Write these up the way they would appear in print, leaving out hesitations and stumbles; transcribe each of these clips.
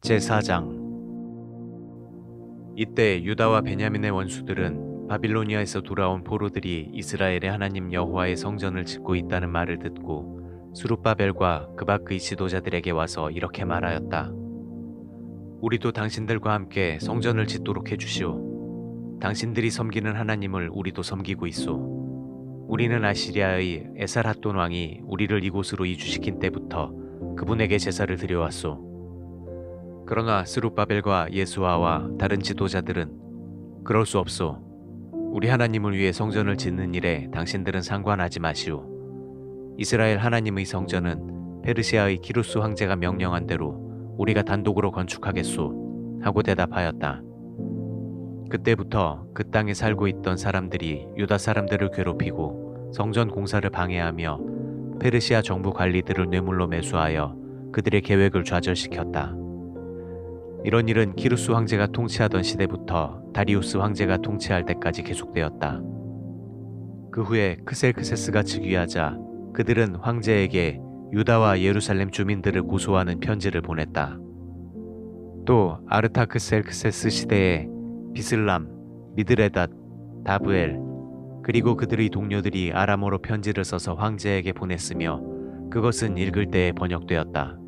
제4장. 이때 유다와 베냐민의 원수들은 바빌로니아에서 돌아온 포로들이 이스라엘의 하나님 여호와의 성전을 짓고 있다는 말을 듣고 스룹바벨과 그 밖의 지도자들에게 와서 이렇게 말하였다. 우리도 당신들과 함께 성전을 짓도록 해주시오. 당신들이 섬기는 하나님을 우리도 섬기고 있소. 우리는 아시리아의 에살핫돈 왕이 우리를 이곳으로 이주시킨 때부터 그분에게 제사를 드려왔소. 그러나 스룹바벨과 예수아와 다른 지도자들은 그럴 수 없소. 우리 하나님을 위해 성전을 짓는 일에 당신들은 상관하지 마시오. 이스라엘 하나님의 성전은 페르시아의 기루스 황제가 명령한 대로 우리가 단독으로 건축하겠소 하고 대답하였다. 그때부터 그 땅에 살고 있던 사람들이 유다 사람들을 괴롭히고 성전 공사를 방해하며 페르시아 정부 관리들을 뇌물로 매수하여 그들의 계획을 좌절시켰다. 이런 일은 기루스 황제가 통치하던 시대부터 다리우스 황제가 통치할 때까지 계속되었다. 그 후에 크셀크세스가 즉위하자 그들은 황제에게 유다와 예루살렘 주민들을 고소하는 편지를 보냈다. 또 아르타크셀크세스 시대에 비슬람, 미드레닷, 다브엘 그리고 그들의 동료들이 아람어로 편지를 써서 황제에게 보냈으며 그것은 읽을 때에 번역되었다.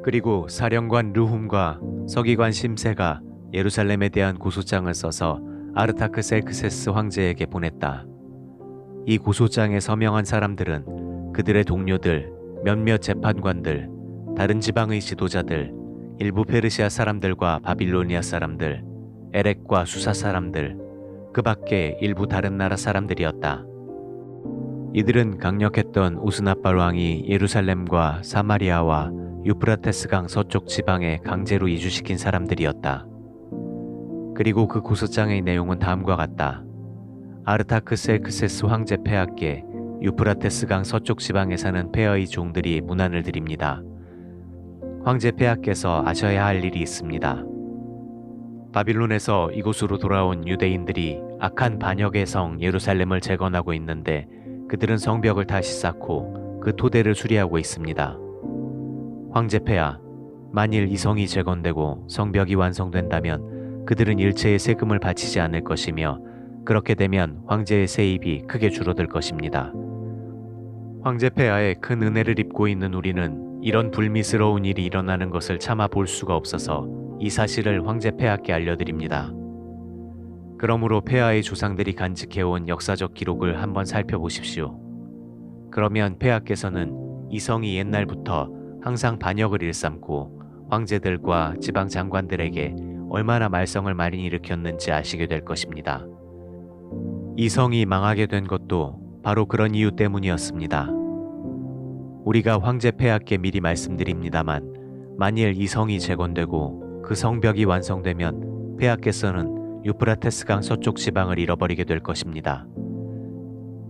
그리고 사령관 르훔과 서기관 심세가 예루살렘에 대한 고소장을 써서 아르타크셀크세스 황제에게 보냈다. 이 고소장에 서명한 사람들은 그들의 동료들, 몇몇 재판관들, 다른 지방의 지도자들, 일부 페르시아 사람들과 바빌로니아 사람들, 에렉과 수사 사람들, 그 밖에 일부 다른 나라 사람들이었다. 이들은 강력했던 우스나발 왕이 예루살렘과 사마리아와 유프라테스강 서쪽 지방에 강제로 이주시킨 사람들이었다. 그리고 그 고소장의 내용은 다음과 같다. 아르타크셀크세스 황제 폐하께 유프라테스강 서쪽 지방에 사는 폐하의 종들이 문안을 드립니다. 황제 폐하께서 아셔야 할 일이 있습니다. 바빌론에서 이곳으로 돌아온 유대인들이 악한 반역의 성 예루살렘을 재건하고 있는데 그들은 성벽을 다시 쌓고 그 토대를 수리하고 있습니다. 황제 폐하, 만일 이 성이 재건되고 성벽이 완성된다면 그들은 일체의 세금을 바치지 않을 것이며 그렇게 되면 황제의 세입이 크게 줄어들 것입니다. 황제 폐하의 큰 은혜를 입고 있는 우리는 이런 불미스러운 일이 일어나는 것을 참아 볼 수가 없어서 이 사실을 황제 폐하께 알려드립니다. 그러므로 폐하의 조상들이 간직해온 역사적 기록을 한번 살펴보십시오. 그러면 폐하께서는 이 성이 옛날부터 항상 반역을 일삼고 황제들과 지방 장관들에게 얼마나 말썽을 많이 일으켰는지 아시게 될 것입니다. 이 성이 망하게 된 것도 바로 그런 이유 때문이었습니다. 우리가 황제 폐하께 미리 말씀드립니다만 만일 이 성이 재건되고 그 성벽이 완성되면 폐하께서는 유프라테스강 서쪽 지방을 잃어버리게 될 것입니다.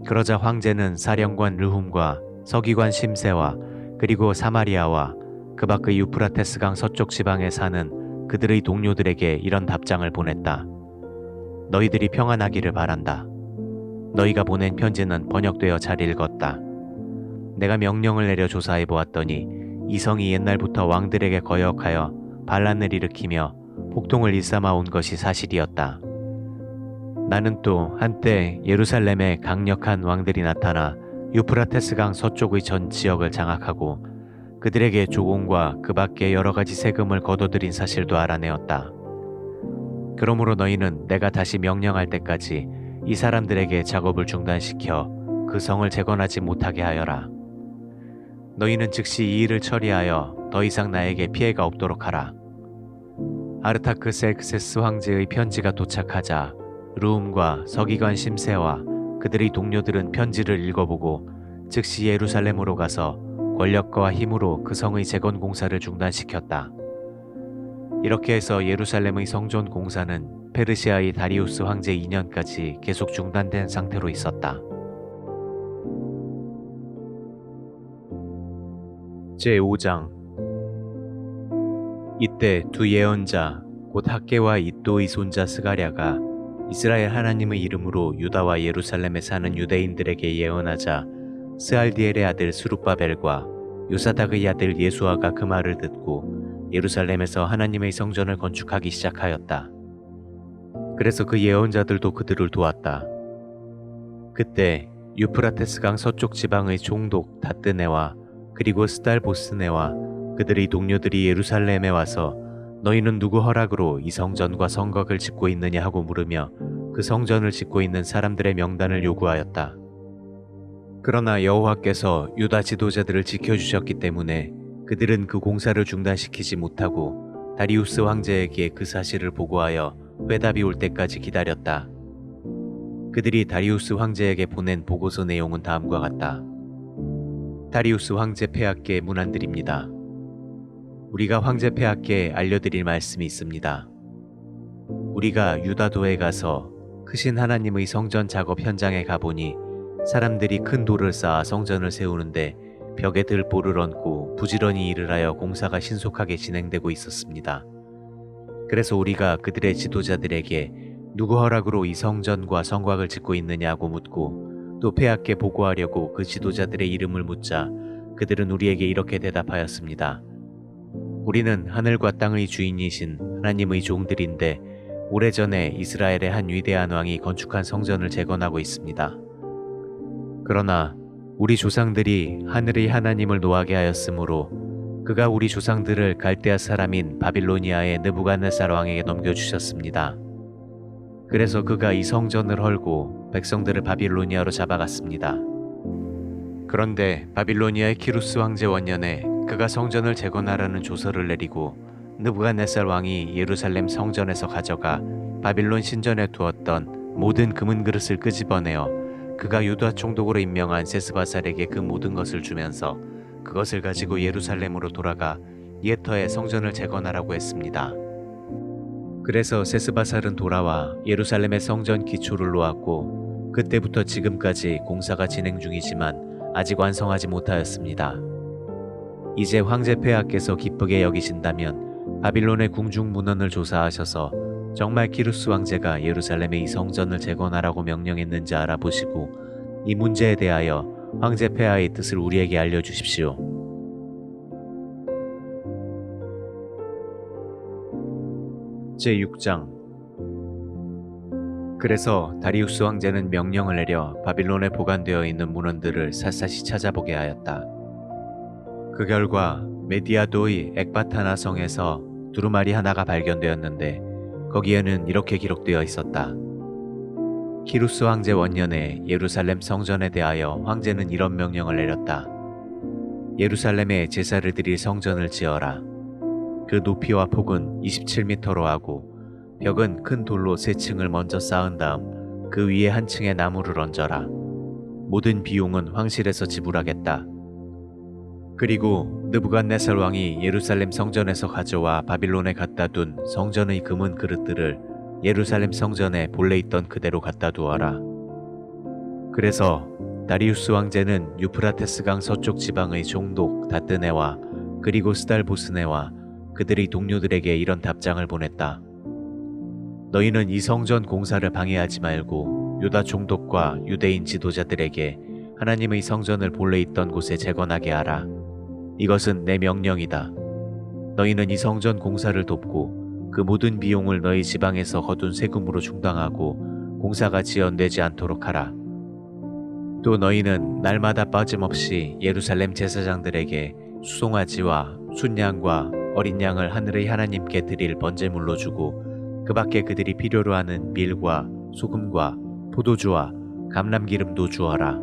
그러자 황제는 사령관 르훔과 서기관 심세와 그리고 사마리아와 그 밖의 유프라테스강 서쪽 지방에 사는 그들의 동료들에게 이런 답장을 보냈다. 너희들이 평안하기를 바란다. 너희가 보낸 편지는 번역되어 잘 읽었다. 내가 명령을 내려 조사해 보았더니 이 성이 옛날부터 왕들에게 거역하여 반란을 일으키며 폭동을 일삼아 온 것이 사실이었다. 나는 또 한때 예루살렘에 강력한 왕들이 나타나 유프라테스강 서쪽의 전 지역을 장악하고 그들에게 조공과 그 밖에 여러 가지 세금을 거둬들인 사실도 알아내었다. 그러므로 너희는 내가 다시 명령할 때까지 이 사람들에게 작업을 중단시켜 그 성을 재건하지 못하게 하여라. 너희는 즉시 이 일을 처리하여 더 이상 나에게 피해가 없도록 하라. 아르타크셀크세스 황제의 편지가 도착하자 르훔과 서기관 심세와 그들의 동료들은 편지를 읽어보고 즉시 예루살렘으로 가서 권력과 힘으로 그 성의 재건 공사를 중단시켰다. 이렇게 해서 예루살렘의 성전 공사는 페르시아의 다리우스 황제 2년까지 계속 중단된 상태로 있었다. 제5장. 이때 두 예언자 곧 학개와 이또의 손자 스가랴가 이스라엘 하나님의 이름으로 유다와 예루살렘에 사는 유대인들에게 예언하자 스알디엘의 아들 스룹바벨과 요사닥의 아들 예수아가 그 말을 듣고 예루살렘에서 하나님의 성전을 건축하기 시작하였다. 그래서 그 예언자들도 그들을 도왔다. 그때 유프라테스강 서쪽 지방의 총독 다뜨네와 그리고 스달보스네와 그들의 동료들이 예루살렘에 와서 너희는 누구 허락으로 이 성전과 성곽을 짓고 있느냐 하고 물으며 그 성전을 짓고 있는 사람들의 명단을 요구하였다. 그러나 여호와께서 유다 지도자들을 지켜주셨기 때문에 그들은 그 공사를 중단시키지 못하고 다리우스 황제에게 그 사실을 보고하여 회답이 올 때까지 기다렸다. 그들이 다리우스 황제에게 보낸 보고서 내용은 다음과 같다. 다리우스 황제 폐하께 문안드립니다. 우리가 황제 폐하께 알려드릴 말씀이 있습니다. 우리가 유다도에 가서 크신 하나님의 성전 작업 현장에 가보니 사람들이 큰 돌을 쌓아 성전을 세우는데 벽에 들보를 얹고 부지런히 일을 하여 공사가 신속하게 진행되고 있었습니다. 그래서 우리가 그들의 지도자들에게 누구 허락으로 이 성전과 성곽을 짓고 있느냐고 묻고 또 폐하께 보고하려고 그 지도자들의 이름을 묻자 그들은 우리에게 이렇게 대답하였습니다. 우리는 하늘과 땅의 주인이신 하나님의 종들인데 오래전에 이스라엘의 한 위대한 왕이 건축한 성전을 재건하고 있습니다. 그러나 우리 조상들이 하늘의 하나님을 노하게 하였으므로 그가 우리 조상들을 갈대아 사람인 바빌로니아의 느부갓네살 왕에게 넘겨주셨습니다. 그래서 그가 이 성전을 헐고 백성들을 바빌로니아로 잡아갔습니다. 그런데 바빌로니아의 키루스 황제 원년에 그가 성전을 재건하라는 조서를 내리고 느부갓네살 왕이 예루살렘 성전에서 가져가 바빌론 신전에 두었던 모든 금은 그릇을 끄집어내어 그가 유다 총독으로 임명한 세스바살에게 그 모든 것을 주면서 그것을 가지고 예루살렘으로 돌아가 옛터에 성전을 재건하라고 했습니다. 그래서 세스바살은 돌아와 예루살렘의 성전 기초를 놓았고 그때부터 지금까지 공사가 진행 중이지만 아직 완성하지 못하였습니다. 이제 황제 폐하께서 기쁘게 여기신다면 바빌론의 궁중 문헌을 조사하셔서 정말 키루스 왕제가 예루살렘의 이 성전을 재건하라고 명령했는지 알아보시고 이 문제에 대하여 황제 폐하의 뜻을 우리에게 알려주십시오. 제6장. 그래서 다리우스 황제는 명령을 내려 바빌론에 보관되어 있는 문헌들을 샅샅이 찾아보게 하였다. 그 결과 메디아도의 엑바타나 성에서 두루마리 하나가 발견되었는데 거기에는 이렇게 기록되어 있었다. 키루스 황제 원년에 예루살렘 성전에 대하여 황제는 이런 명령을 내렸다. 예루살렘에 제사를 드릴 성전을 지어라. 그 높이와 폭은 27m로 하고 벽은 큰 돌로 3층을 먼저 쌓은 다음 그 위에 한 층에 나무를 얹어라. 모든 비용은 황실에서 지불하겠다. 그리고 느부갓네살 왕이 예루살렘 성전에서 가져와 바빌론에 갖다 둔 성전의 금은 그릇들을 예루살렘 성전에 본래 있던 그대로 갖다 두어라. 그래서 다리우스 황제는 유프라테스강 서쪽 지방의 총독 다뜨네와 그리고 스달보스네와 그들의 동료들에게 이런 답장을 보냈다. 너희는 이 성전 공사를 방해하지 말고 유다 총독과 유대인 지도자들에게 하나님의 성전을 본래 있던 곳에 재건하게 하라. 이것은 내 명령이다. 너희는 이 성전 공사를 돕고 그 모든 비용을 너희 지방에서 거둔 세금으로 충당하고 공사가 지연되지 않도록 하라. 또 너희는 날마다 빠짐없이 예루살렘 제사장들에게 수송아지와 순양과 어린 양을 하늘의 하나님께 드릴 번제물로 주고 그 밖에 그들이 필요로 하는 밀과 소금과 포도주와 감람기름도 주어라.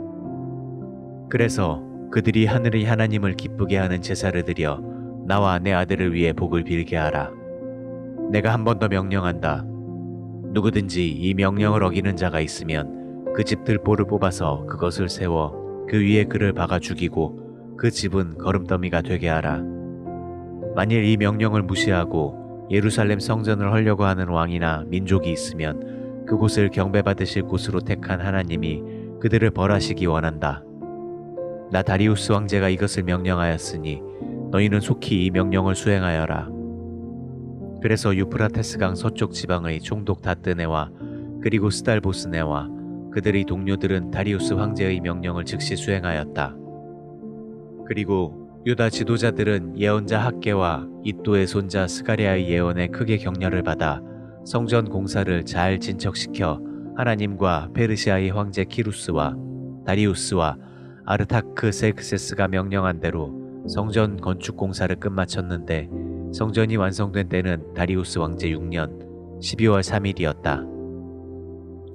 그래서 그들이 하늘의 하나님을 기쁘게 하는 제사를 드려 나와 내 아들을 위해 복을 빌게 하라. 내가 한 번 더 명령한다. 누구든지 이 명령을 어기는 자가 있으면 그 집 들보를 뽑아서 그것을 세워 그 위에 그를 박아 죽이고 그 집은 거름더미가 되게 하라. 만일 이 명령을 무시하고 예루살렘 성전을 헐려고 하는 왕이나 민족이 있으면 그곳을 경배받으실 곳으로 택한 하나님이 그들을 벌하시기 원한다. 나 다리우스 왕제가 이것을 명령하였으니 너희는 속히 이 명령을 수행하여라. 그래서 유프라테스강 서쪽 지방의 총독 다뜨네와 그리고 스달보스네와 그들의 동료들은 다리우스 황제의 명령을 즉시 수행하였다. 그리고 유다 지도자들은 예언자 학개와 이또의 손자 스가랴의 예언에 크게 격려를 받아 성전 공사를 잘 진척시켜 하나님과 페르시아의 황제 키루스와 다리우스와 아르타크세크세스가 명령한 대로 성전 건축 공사를 끝마쳤는데 성전이 완성된 때는 다리우스 왕제 6년 12월 3일이었다.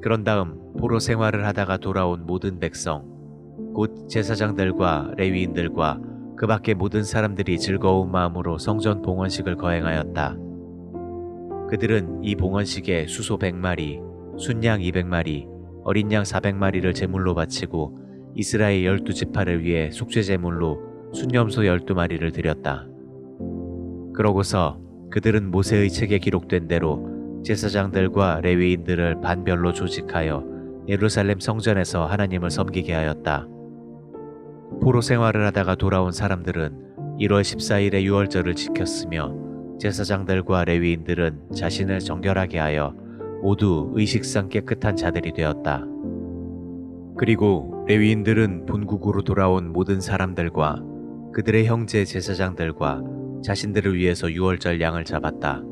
그런 다음 포로 생활을 하다가 돌아온 모든 백성, 곧 제사장들과 레위인들과 그 밖의 모든 사람들이 즐거운 마음으로 성전 봉헌식을 거행하였다. 그들은 이 봉헌식에 수소 100마리, 순양 200마리, 어린 양 400마리를 제물로 바치고 이스라엘 12지파를 위해 속죄제물로 순염소 12마리를 드렸다. 그러고서 그들은 모세의 책에 기록된 대로 제사장들과 레위인들을 반별로 조직하여 예루살렘 성전에서 하나님을 섬기게 하였다. 포로 생활을 하다가 돌아온 사람들은 1월 14일의 유월절을 지켰으며 제사장들과 레위인들은 자신을 정결하게 하여 모두 의식상 깨끗한 자들이 되었다. 그리고 레위인들은 본국으로 돌아온 모든 사람들과 그들의 형제 제사장들과 자신들을 위해서 유월절 양을 잡았다.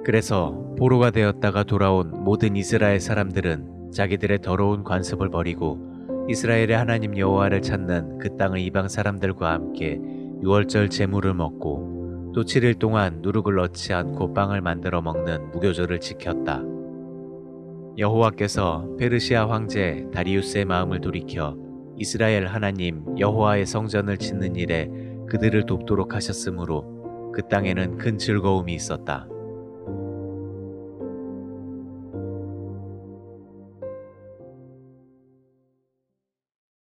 그래서 포로가 되었다가 돌아온 모든 이스라엘 사람들은 자기들의 더러운 관습을 버리고 이스라엘의 하나님 여호와를 찾는 그 땅의 이방 사람들과 함께 유월절 제물을 먹고 또 7일 동안 누룩을 넣지 않고 빵을 만들어 먹는 무교절을 지켰다. 여호와께서 페르시아 황제 다리우스의 마음을 돌이켜 이스라엘 하나님 여호와의 성전을 짓는 일에 그들을 돕도록 하셨으므로 그 땅에는 큰 즐거움이 있었다.